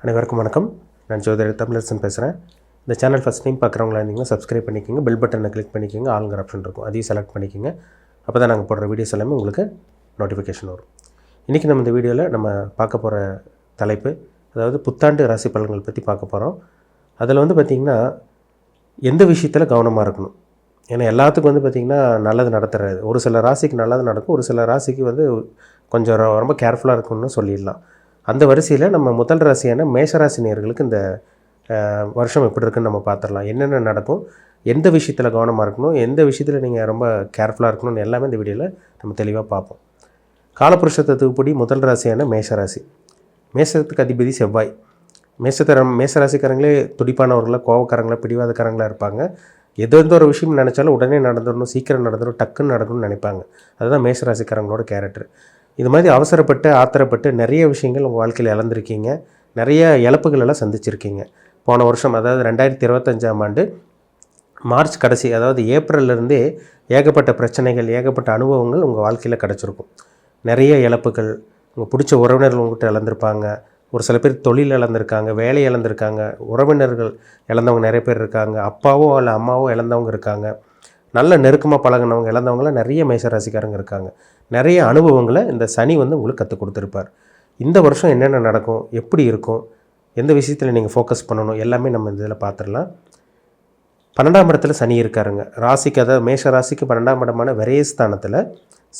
அனைவருக்கும் வணக்கம். நான் ஜோதிடர் தமிழரசன் பேசுகிறேன். இந்த சேனல் ஃபஸ்ட் டைம் பார்க்குறவங்களா இருந்தீங்கன்னா சப்ஸ்கிரைப் பண்ணிக்கோங்க, பெல் பட்டனை கிளிக் பண்ணிக்கோங்க, ஆளுங்கிற ஆப்ஷன் இருக்கும், அதையும் செலக்ட் பண்ணிக்கோங்க. அப்போ தான் நாங்கள் போடுற வீடியோஸ் எல்லாமே உங்களுக்கு நோட்டிஃபிகேஷன் வரும். இன்றைக்கி நம்ம இந்த வீடியோவில் நம்ம பார்க்க போகிற தலைப்பு, அதாவது புத்தாண்டு ராசி பலன்கள் பற்றி பார்க்க போகிறோம். அதில் பார்த்திங்கன்னா எந்த விஷயத்தில் கவனமாக இருக்கணும். ஏன்னா எல்லாத்துக்கும் பார்த்திங்கன்னா நல்லது நடத்துறது, ஒரு சில ராசிக்கு நல்லது நடக்கும், ஒரு சில ராசிக்கு கொஞ்சம் ரொம்ப கேர்ஃபுல்லாக இருக்கணும்னு சொல்லிடலாம். அந்த வரிசையில் நம்ம முதல் ராசியான மேஷராசி நேயர்களுக்கு இந்த வருஷம் எப்படி இருக்குன்னு நம்ம பார்த்துடலாம். என்னென்ன நடக்கும், எந்த விஷயத்தில் கவனமாக இருக்கணும், எந்த விஷயத்தில் நீங்கள் ரொம்ப கேர்ஃபுல்லாக இருக்கணும்னு எல்லாமே இந்த வீடியோவில் நம்ம தெளிவாக பார்ப்போம். காலபுருஷ தத்துவப்படி முதல் ராசியான மேஷராசி. மேஷத்துக்கு அதிபதி செவ்வாய். மேஷராசிக்காரங்களே துடிப்பானவர்களாக, கோவக்காரங்களாக, பிடிவாதக்காரங்களாக இருப்பாங்க. எந்த ஒரு விஷயம் நினச்சாலும் உடனே நடந்துடணும், சீக்கிரம் நடந்துடும், டக்குன்னு நடக்கணும்னு நினைப்பாங்க. அதுதான் மேஷராசிக்காரங்களோட கேரக்டர். இது மாதிரி அவசரப்பட்டு ஆத்திரப்பட்டு நிறைய விஷயங்கள் உங்கள் வாழ்க்கையில் இழந்திருக்கீங்க, நிறைய இழப்புகளெல்லாம் சந்திச்சிருக்கீங்க. போன வருஷம், அதாவது 2025ஆம் ஆண்டு மார்ச் கடைசி, அதாவது ஏப்ரல்லேருந்தே ஏகப்பட்ட பிரச்சனைகள், ஏகப்பட்ட அனுபவங்கள் உங்கள் வாழ்க்கையில் கிடச்சிருக்கும். நிறைய இழப்புகள், உங்கள் பிடிச்ச உறவினர்கள் உங்கள்கிட்ட இழந்திருப்பாங்க. ஒரு சில பேர் தொழில் இழந்திருக்காங்க, வேலை இழந்திருக்காங்க, உறவினர்கள் இழந்தவங்க நிறைய பேர் இருக்காங்க, அப்பாவோ இல்லை அம்மாவோ இழந்தவங்க இருக்காங்க, நல்ல நெருக்கமாக பழகினவங்க இழந்தவங்களாம் நிறைய மேஷராசிக்காரங்க இருக்காங்க. நிறைய அனுபவங்களை இந்த சனி உங்களுக்கு கற்றுக் கொடுத்துருப்பார். இந்த வருஷம் என்னென்ன நடக்கும், எப்படி இருக்கும், எந்த விஷயத்தில் நீங்கள் ஃபோக்கஸ் பண்ணணும், எல்லாமே நம்ம இந்த இதில் பார்த்துடலாம். 12ஆம் இடத்துல சனி இருக்காருங்க. ராசிக்கு, அதாவது மேஷ ராசிக்கு 12ஆம் இடமான விரயஸ்தானத்தில்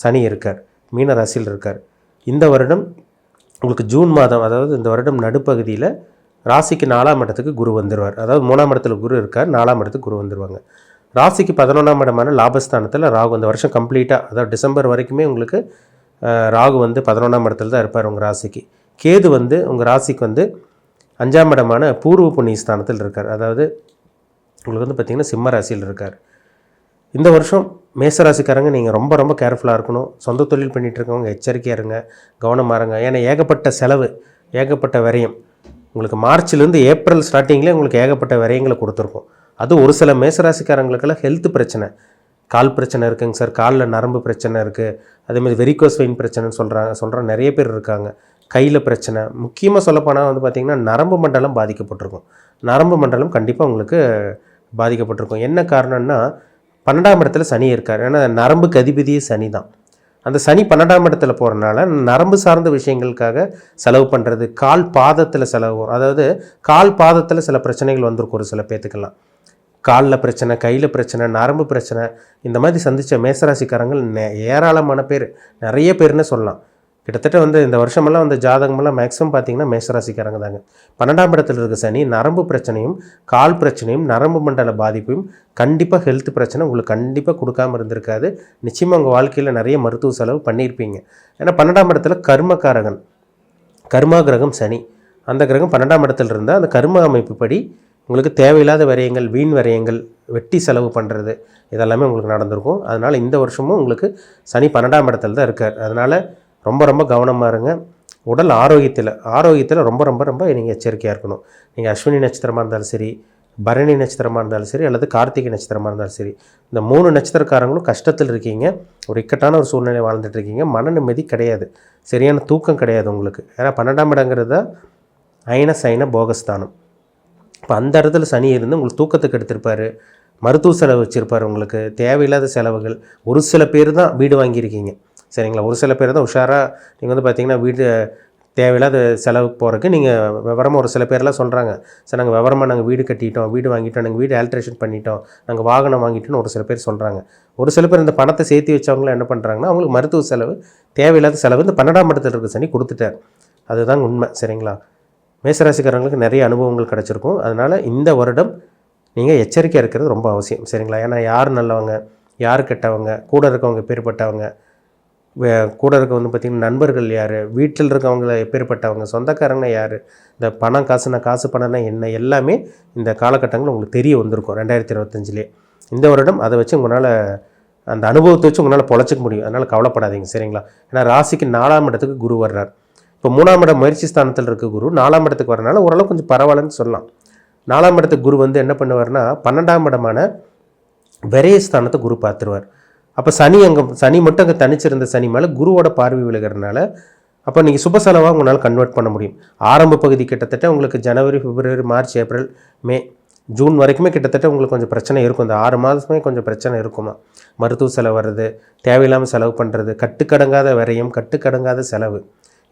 சனி இருக்கார், மீன ராசியில் இருக்கார். இந்த வருடம் உங்களுக்கு ஜூன் மாதம், அதாவது இந்த வருடம் நடுப்பகுதியில் ராசிக்கு 4ஆம் இடத்துக்கு குரு வந்துடுவார். அதாவது 3ஆம் இடத்துல குரு இருக்கார், 4ஆம் இடத்துக்கு குரு வந்துடுவாங்க. ராசிக்கு 11ஆம் இடமான லாபஸ்தானத்தில் ராகு இந்த வருஷம் கம்ப்ளீட்டாக, அதாவது டிசம்பர் வரைக்குமே உங்களுக்கு ராகு 11ஆம் இடத்துல தான் இருப்பார் உங்கள் ராசிக்கு. கேது உங்கள் ராசிக்கு 5ஆம் இடமான பூர்வ புண்ணிய ஸ்தானத்தில் இருக்கார். அதாவது உங்களுக்கு பார்த்திங்கன்னா சிம்ம ராசியில் இருக்கார். இந்த வருஷம் மேசராசிக்காரங்க நீங்கள் ரொம்ப ரொம்ப கேர்ஃபுல்லாக இருக்கணும். சொந்த தொழில் பண்ணிகிட்டு இருக்கவங்க எச்சரிக்கையாக இருங்க, கவனமாக இருங்க. ஏன்னா ஏகப்பட்ட செலவு, ஏகப்பட்ட விரயம் உங்களுக்கு மார்ச்லேருந்து ஏப்ரல் ஸ்டார்டிங்லேயே உங்களுக்கு ஏகப்பட்ட விரயங்களை கொடுத்துருக்கோம். அது ஒரு சில மேசராசிக்காரங்களுக்கெல்லாம் ஹெல்த் பிரச்சனை, கால் பிரச்சனை இருக்குங்க சார், காலில் நரம்பு பிரச்சனை இருக்குது, அதேமாதிரி வெரிகோஸ் வெயின் பிரச்சனைன்னு சொல்கிற நிறைய பேர் இருக்காங்க. கையில் பிரச்சனை, முக்கியமாக சொல்லப்போனால் பார்த்திங்கன்னா நரம்பு மண்டலம் பாதிக்கப்பட்டிருக்கும். நரம்பு மண்டலம் கண்டிப்பாக உங்களுக்கு பாதிக்கப்பட்டிருக்கும். என்ன காரணம்னா 12ஆம் இடத்துல சனி இருக்கார். ஏன்னா நரம்புக்கு அதிபதியே சனி தான். அந்த சனி 12ஆம் இடத்துல போகிறனால நரம்பு சார்ந்த விஷயங்களுக்காக செலவு பண்ணுறது, கால் பாதத்தில் செலவு, அதாவது கால் பாதத்தில் சில பிரச்சனைகள் வந்திருக்கும். ஒரு சில பேத்துக்கெல்லாம் காலில் பிரச்சனை, கையில் பிரச்சனை, நரம்பு பிரச்சனை, இந்த மாதிரி சந்தித்த மேசராசிக்காரங்கள் ஏராளமான பேர், நிறைய பேர்னு சொல்லலாம். கிட்டத்தட்ட இந்த வருஷமெல்லாம் ஜாதகமெல்லாம் மேக்ஸிமம் பார்த்திங்கன்னா மேசராசிக்காரங்க தாங்க. 12ஆம் இடத்துல இருக்க சனி நரம்பு பிரச்சனையும், கால் பிரச்சனையும், நரம்பு மண்டல பாதிப்பையும், கண்டிப்பாக ஹெல்த் பிரச்சனை உங்களுக்கு கண்டிப்பாக கொடுக்காமல் இருந்திருக்காது. நிச்சயமாக உங்கள் வாழ்க்கையில் நிறைய மருத்துவ செலவு பண்ணியிருப்பீங்க. ஏன்னா 12ஆம் இடத்துல கர்மகாரகன், கர்மா கிரகம் சனி, அந்த கிரகம் 12ஆம் இடத்துல இருந்தால் அந்த கர்ம அமைப்பு படி உங்களுக்கு தேவையில்லாத விரயங்கள், வீண் விரயங்கள், வெட்டி செலவு பண்ணுறது, இதெல்லாமே உங்களுக்கு நடந்திருக்கும். அதனால் இந்த வருஷமும் உங்களுக்கு சனி 12ஆம் இடத்துல தான் இருக்கார். அதனால் ரொம்ப ரொம்ப கவனமாக இருங்க. உடல் ஆரோக்கியத்தில் ரொம்ப ரொம்ப ரொம்ப நீங்கள் எச்சரிக்கையாக இருக்கணும். நீங்கள் அஸ்வினி நட்சத்திரமாக இருந்தாலும் சரி, பரணி நட்சத்திரமாக இருந்தாலும் சரி, அல்லது கார்த்திகை நட்சத்திரமாக இருந்தாலும் சரி, இந்த 3 நட்சத்திரக்காரங்களும் கஷ்டத்தில் இருக்கீங்க, ஒரு இக்கட்டான ஒரு சூழ்நிலை வாழ்ந்துட்டு இருக்கீங்க. மன நிம்மதி கிடையாது, சரியான தூக்கம் கிடையாது உங்களுக்கு. ஏன்னா 12ஆம் இடங்கிறது தான் அயன சைன போகஸ்தானம். இப்போ அந்த இடத்துல சனி இருந்து உங்களுக்கு தூக்கத்துக்கு எடுத்திருப்பார், மருத்துவ செலவு வச்சுருப்பார், உங்களுக்கு தேவையில்லாத செலவுகள். ஒரு சில பேர் தான் வீடு வாங்கியிருக்கீங்க, சரிங்களா? ஒரு சில பேர் தான் உஷாராக நீங்கள் பார்த்திங்கன்னா வீடு தேவையில்லாத செலவுக்கு போகிறதுக்கு நீங்கள் விவரமாக, ஒரு சில பேர்லாம் சொல்கிறாங்க, சார் நாங்கள் விவரமாக நாங்கள் வீடு கட்டிட்டோம், வீடு வாங்கிட்டோம், நாங்கள் வீடு ஆல்ட்ரேஷன் பண்ணிட்டோம், நாங்கள் வாகனம் வாங்கிட்டோன்னு ஒரு சில பேர் சொல்கிறாங்க. ஒரு சில பேர் இந்த பணத்தை சேர்த்து வச்சவங்களும் என்ன பண்ணுறாங்கன்னா அவங்களுக்கு மருத்துவ செலவு, தேவையில்லாத செலவு இந்த 12ஆம் இடத்துல இருக்க சனி கொடுத்துட்டார். அதுதான் உண்மை, சரிங்களா? மேசராசிக்காரங்களுக்கு நிறைய அனுபவங்கள் கிடச்சிருக்கும். அதனால் இந்த வருடம் நீங்கள் எச்சரிக்கையாக இருக்கிறது ரொம்ப அவசியம், சரிங்களா? ஏன்னா யார் நல்லவங்க, யார் கெட்டவங்க, கூட இருக்கவங்க எப்பேற்பட்டவங்க, கூட இருக்க பார்த்திங்கன்னா நண்பர்கள் யார், வீட்டில் இருக்கவங்கள எப்பேற்பட்டவங்க, சொந்தக்காரங்க யார், இந்த பணம் காசுனா காசு பணம்னா என்ன, எல்லாமே இந்த காலகட்டங்கள் உங்களுக்கு தெரிய வந்திருக்கும் 2025லே. இந்த வருடம் அதை வச்சு உங்களால், அந்த அனுபவத்தை வச்சு உங்களால் பொழைச்சிக்க முடியும். அதனால் கவலைப்படாதீங்க, சரிங்களா? ஏன்னா ராசிக்கு 4ஆம் இடத்துக்கு குரு வர்றார். இப்போ 3ஆம் இடம் முயற்சி ஸ்தானத்தில் இருக்க குரு 4ஆம் இடத்துக்கு வரனால ஓரளவு கொஞ்சம் பரவாயில்லன்னு சொல்லலாம். 4ஆம் இடத்துக்கு குரு என்ன பண்ணுவார்னா 12ஆம் இடமான விரயஸ்தானத்தை குரு பார்த்துருவார். அப்போ சனி மட்டும் அங்கே தனிச்சிருந்த சனி மேலே குருவோட பார்வை விழுகிறதுனால அப்போ நீங்கள் சுப செலவாக உங்களால் கன்வெர்ட் பண்ண முடியும். ஆரம்ப பகுதி கிட்டத்தட்ட உங்களுக்கு ஜனவரி, பிப்ரவரி, மார்ச், ஏப்ரல், மே, ஜூன் வரைக்குமே கிட்டத்தட்ட உங்களுக்கு கொஞ்சம் பிரச்சனை இருக்கும். இந்த 6 மாதமே கொஞ்சம் பிரச்சனை இருக்குமா. மருத்துவ செலவு வர்றது, தேவையில்லாமல் செலவு பண்ணுறது, கட்டுக்கடங்காத விரயம், கட்டுக்கடங்காத செலவு,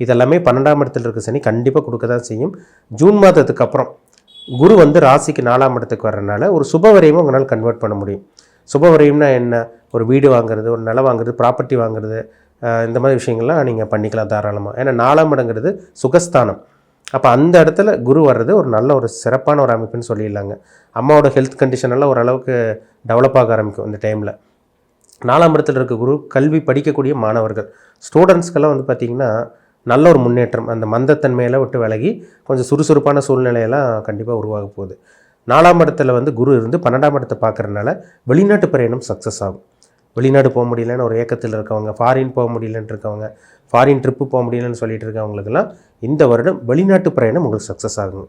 இதெல்லாமே 12ஆம் இடத்துல இருக்க சனி கண்டிப்பாக கொடுக்க தான் செய்யும். ஜூன் மாதத்துக்கு அப்புறம் குரு வந்து ராசிக்கு 4ஆம் இடத்துக்கு வர்றதுனால ஒரு சுப விரயமும் உங்களால் கன்வெர்ட் பண்ண முடியும். சுப விரயம்னா என்ன? ஒரு வீடு வாங்குறது, ஒரு நிலம் வாங்குறது, ப்ராப்பர்ட்டி வாங்குறது, இந்த மாதிரி விஷயங்கள்லாம் நீங்கள் பண்ணிக்கலாம் தாராளமாக. ஏன்னா 4ஆம் இடங்கிறது சுகஸ்தானம். அப்போ அந்த இடத்துல குரு வர்றது ஒரு நல்ல ஒரு சிறப்பான ஒரு அமைப்புன்னு சொல்லிடலாங்க. அம்மாவோட ஹெல்த் கண்டிஷன் எல்லாம் ஓரளவுக்கு டெவலப் ஆக ஆரம்பிக்கும் இந்த டைமில். 4ஆம் இடத்துல இருக்க குரு கல்வி படிக்கக்கூடிய மாணவர்கள், ஸ்டூடெண்ட்ஸ்க்கெல்லாம் வந்து பார்த்திங்கன்னா நல்ல ஒரு முன்னேற்றம். அந்த மந்தத்தன்மையெல்லாம் விட்டு விலகி கொஞ்சம் சுறுசுறுப்பான சூழ்நிலையெல்லாம் கண்டிப்பாக உருவாக போகுது. 4ஆம் இடத்துல வந்து குரு இருந்து 12ஆம் இடத்தை பார்க்குறதுனால வெளிநாட்டு பிரயாணம் சக்ஸஸ் ஆகும். வெளிநாடு போக முடியலன்னு ஒரு ஏக்கத்தில் இருக்கவங்க, ஃபாரின் போக முடியலன்னு இருக்கவங்க, ஃபாரின் ட்ரிப்பு போக முடியலன்னு சொல்லிட்டு இருக்கவங்களுக்கெல்லாம் இந்த வருடம் வெளிநாட்டு பிரயாணம் உங்களுக்கு சக்ஸஸ் ஆகுங்க.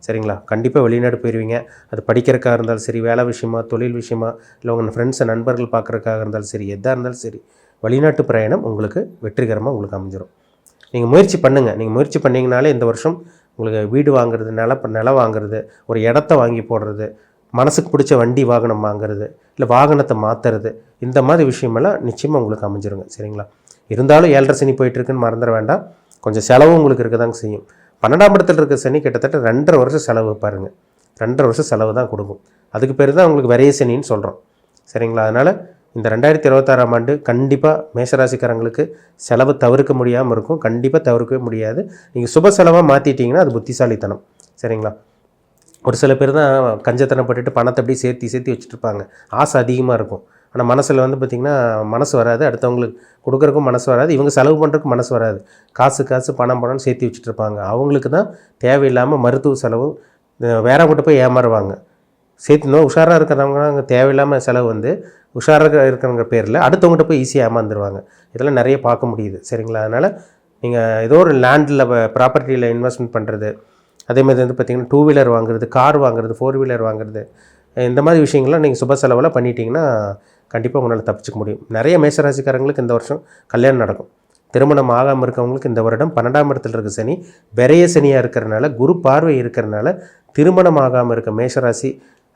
சரிங்களா? கண்டிப்பாக வெளிநாடு போயிடுவீங்க. அது படிக்கிறதுக்காக இருந்தாலும் சரி, வேலை விஷயமா, தொழில் விஷயமா, இல்லை உங்கள் ஃப்ரெண்ட்ஸை நண்பர்கள் பார்க்குறதுக்காக இருந்தாலும் சரி, எதாக இருந்தாலும் சரி, வெளிநாட்டு பிரயாணம் உங்களுக்கு வெற்றிகரமாக உங்களுக்கு அமைஞ்சிடும். நீங்கள் முயற்சி பண்ணுங்கள். நீங்கள் முயற்சி பண்ணிங்கனாலே இந்த வருஷம் உங்களுக்கு வீடு வாங்குறது, நிலம் வாங்குறது, ஒரு இடத்த வாங்கி போடுறது, மனசுக்கு பிடிச்ச வண்டி வாகனம் வாங்குறது, இல்லை வாகனத்தை மாற்றுறது, இந்த மாதிரி விஷயமெல்லாம் நிச்சயமாக உங்களுக்கு அமைஞ்சிருங்க. சரிங்களா? இருந்தாலும் 7.5 சனி போயிட்டுருக்குன்னு மறந்துட வேண்டாம். கொஞ்சம் செலவு உங்களுக்கு இருக்க தாங்க செய்யும். 12ஆம் இடத்துல இருக்க சனி கிட்டத்தட்ட 2.5 வருஷம் செலவு பாருங்கள். 2.5 வருஷம் செலவு தான் கொடுக்கும். அதுக்கு பேர் தான் உங்களுக்கு விரைய சனின்னு சொல்கிறோம். சரிங்களா? அதனால் இந்த 2026ஆம் ஆண்டு கண்டிப்பாக மேஷராசிக்காரங்களுக்கு செலவு தவிர்க்க முடியாமல் இருக்கும். கண்டிப்பாக தவிர்க்கவே முடியாது. நீங்கள் சுப செலவாக மாற்றிட்டீங்கன்னா அது புத்திசாலித்தனம். சரிங்களா? ஒரு சில பேர் தான் கஞ்சத்தனப்பட்டுட்டு பணத்தை அப்படியே சேர்த்தி வச்சுட்ருப்பாங்க. ஆசை அதிகமாக இருக்கும். ஆனால் மனசில் வந்து பார்த்திங்கன்னா மனசு வராது. அடுத்தவங்களுக்கு கொடுக்குறக்கும் மனசு வராது. இவங்க செலவு பண்ணுறதுக்கும் மனசு வராது. காசு பணம்னு சேர்த்து வச்சுட்ருப்பாங்க. அவங்களுக்கு தான் தேவையில்லாமல் மருத்துவ செலவு வேறவங்கிட்ட போய் ஏமாறுவாங்க. சேர்த்துனோம் உஷாராக இருக்கிறவங்க அங்கே தேவையில்லாமல் செலவு வந்து உஷாராக இருக்கிறவங்க பேரில் அடுத்தவங்ககிட்ட போய் ஈஸியாக ஏமாந்துருவாங்க. இதெல்லாம் நிறைய பார்க்க முடியுது. சரிங்களா? அதனால் நீங்கள் ஏதோ ஒரு லேண்டில் ப்ராப்பர்ட்டியில் இன்வெஸ்ட்மெண்ட் பண்ணுறது, அதேமாதிரி வந்து பார்த்திங்கன்னா 2 வீலர் வாங்குறது, கார் வாங்குறது, 4 வீலர் வாங்குறது, இந்த மாதிரி விஷயங்கள்லாம் நீங்கள் சுப செலவில் பண்ணிட்டீங்கன்னா கண்டிப்பாக உங்களால் தப்பிச்சிக்க முடியும். நிறைய மேஷராசிக்காரங்களுக்கு இந்த வருஷம் கல்யாணம் நடக்கும். திருமணம் ஆகாமல் இருக்கவங்களுக்கு இந்த வருடம் 12ஆம் இடத்துல இருக்க சனி விரைய சனியாக இருக்கிறனால, குரு பார்வை இருக்கிறனால திருமணம் ஆகாமல் இருக்க மேஷராசி,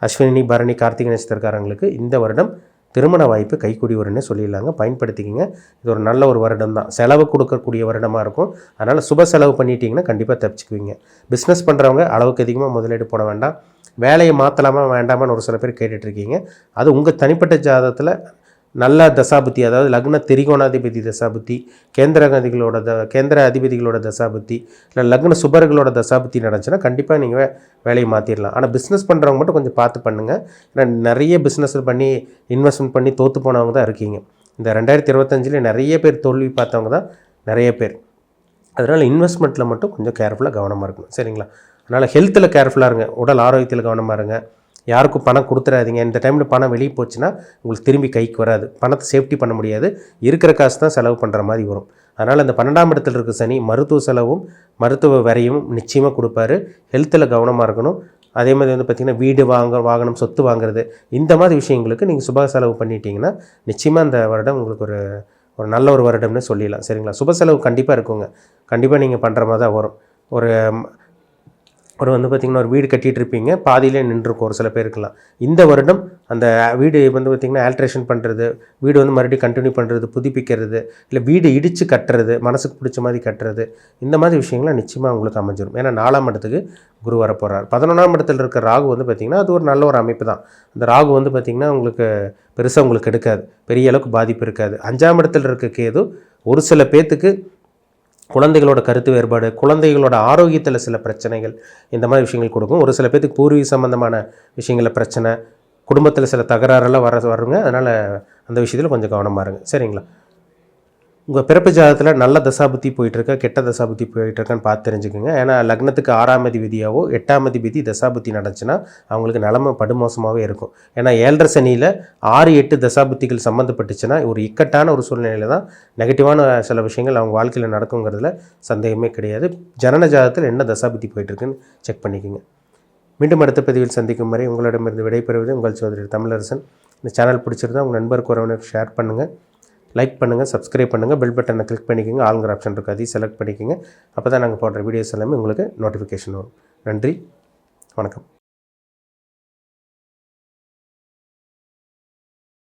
அஸ்வினி, பரணி, கார்த்திகை நட்சத்திரக்காரங்களுக்கு இந்த வருடம் திருமண வாய்ப்பு கைக்கூடி வரும்னே சொல்லிடலாங்க. பயன்படுத்திக்கிங்க. இது ஒரு நல்ல ஒரு வருடம் தான். செலவு கொடுக்கக்கூடிய வருடமாக இருக்கும். அதனால் சுப செலவு பண்ணிட்டீங்கன்னா கண்டிப்பாக தப்பிச்சுக்குவீங்க. பிஸ்னஸ் பண்ணுறவங்க அளவுக்கு அதிகமாக முதலீடு போட வேண்டாம். வேலையை மாற்றலாமா வேண்டாமான்னு ஒரு சில பேர் கேட்டுட்ருக்கீங்க. அது உங்கள் தனிப்பட்ட ஜாதகத்தில் நல்ல தசாபுத்தி, அதாவது லக்ன திரிகோணாதிபதி தசாபுத்தி, கேந்திர அதிபதிகளோட தசாபுத்தி, இல்லை லக்ன சுபர்களோட தசாபுத்தி நடந்துச்சுன்னா கண்டிப்பாக நீங்கள் வேலையை மாற்றிடலாம். ஆனால் பிஸ்னஸ் பண்ணுறவங்க மட்டும் கொஞ்சம் பார்த்து பண்ணுங்கள். ஏன்னா நிறைய பிஸ்னஸ் பண்ணி இன்வெஸ்ட்மெண்ட் பண்ணி தோற்று போனவங்க தான் இருக்கீங்க. இந்த 2025 நிறைய பேர் தோல்வி பார்த்தவங்க தான் நிறைய பேர். அதனால் இன்வெஸ்ட்மெண்ட்டில் மட்டும் கொஞ்சம் கேர்ஃபுல்லாக கவனமாக இருக்கணும். சரிங்களா? அதனால் ஹெல்த்தில் கேர்ஃபுல்லாக இருங்க. உடல் ஆரோக்கியத்தில் கவனமாக இருங்க. யாருக்கும் பணம் கொடுத்துடாதீங்க. இந்த டைமில் பணம் வெளியே போச்சுன்னா உங்களுக்கு திரும்பி கைக்கு வராது. பணத்தை சேஃப்டி பண்ண முடியாது. இருக்கிற காசு தான் செலவு பண்ணுற மாதிரி வரும். அதனால் இந்த 12ஆம் இடத்துல இருக்க சனி மருத்துவ செலவும் மருத்துவ விரையும் நிச்சயமாக கொடுப்பாரு. ஹெல்த்தில் கவனமாக இருக்கணும். அதே மாதிரி வந்து பார்த்திங்கன்னா வீடு வாகனம், சொத்து வாங்குறது, இந்த மாதிரி விஷயங்களுக்கு நீங்கள் சுப செலவு பண்ணிட்டீங்கன்னா நிச்சயமாக இந்த வருடம் உங்களுக்கு ஒரு நல்ல ஒரு வருடம்னு சொல்லிடலாம். சரிங்களா? சுப செலவு கண்டிப்பாக இருக்குங்க. கண்டிப்பாக நீங்கள் பண்ணுற மாதிரி தான் வரும். ஒரு வந்து பார்த்திங்கன்னா ஒரு வீடு கட்டிகிட்டு இருப்பீங்க, பாதியிலே நின்றுருக்கும் ஒரு சில பேருக்குலாம். இந்த வருடம் அந்த வீடு வந்து பார்த்திங்கன்னா ஆல்ட்ரேஷன் பண்ணுறது, வீடு வந்து மறுபடியும் கண்டினியூ பண்ணுறது, புதுப்பிக்கிறது, இல்லை வீடு இடித்து கட்டுறது, மனசுக்கு பிடிச்ச மாதிரி கட்டுறது, இந்த மாதிரி விஷயங்கள்லாம் நிச்சயமாக உங்களுக்கு அமைஞ்சிடும். ஏன்னா 4ஆம் இடத்துக்கு குரு வர போகிறார். 11ஆம் இடத்துல இருக்க ராகு வந்து பார்த்திங்கன்னா அது ஒரு நல்ல ஒரு அமைப்பு தான். அந்த ராகு வந்து பார்த்திங்கன்னா உங்களுக்கு பெருசாக உங்களுக்கு எடுக்காது, பெரிய அளவுக்கு பாதிப்பு இருக்காது. 5ஆம் இடத்துல இருக்க கேது ஒரு சில பேர்த்துக்கு குழந்தைகளோட கருத்து வேறுபாடு, குழந்தைகளோட ஆரோக்கியத்தில் சில பிரச்சனைகள், இந்த மாதிரி விஷயங்கள் கொடுக்கும். ஒரு சில பேர்த்துக்கு பூர்வீக சம்பந்தமான விஷயங்களில் பிரச்சனை, குடும்பத்தில் சில தகராறெல்லாம் வருங்க. அதனால் அந்த விஷயத்தில் கொஞ்சம் கவனமாக இருங்க. சரிங்களா? உங்கள் பிறப்பு ஜாதகத்தில் நல்ல தசாபுத்தி போயிட்டுருக்கா, கெட்ட தசாபுத்தி போயிட்டுருக்கான்னு பார்த்து தெரிஞ்சுக்கோங்க. ஏன்னா லக்னத்துக்கு 6ஆம் அதிபதியாவோ 8ஆம் அதிபதி தசாபுத்தி நடந்துச்சுன்னா அவங்களுக்கு நிலமை படுமோசமாகவே இருக்கும். ஏன்னா 7.5 சனியில் 6, 8 தசாபுத்திகள் சம்மந்தப்பட்டுச்சுன்னா ஒரு இக்கட்டான ஒரு சூழ்நிலையில் தான் நெகட்டிவான சில விஷயங்கள் அவங்க வாழ்க்கையில் நடக்குங்கிறதுல சந்தேகமே கிடையாது. ஜனன ஜாதகத்தில் என்ன தசாபுத்தி போயிட்டுருக்குன்னு செக் பண்ணிக்கோங்க. மீண்டும் அடுத்த பதிவில் சந்திக்கும் வரை உங்களிடமிருந்து விடைபெறுவது உங்கள் சோதரர் தமிழரசன். இந்த சேனல் பிடிச்சிருந்தா உங்கள் நண்பருக்கு உறவினருக்கு ஷேர் பண்ணுங்கள். லைக் பண்ணுங்கள், சப்ஸ்கிரைப் பண்ணுங்கள், பெல் பட்டனை கிளிக் பண்ணிக்கோங்க, ஆளுங்கிற ஆப்ஷன் இருக்குது அதையும் செலக்ட் பண்ணிக்கோங்க. அப்போ தான் நாங்கள் போடுற வீடியோஸ் எல்லாமே உங்களுக்கு நோட்டிஃபிகேஷன் வரும். நன்றி, வணக்கம்.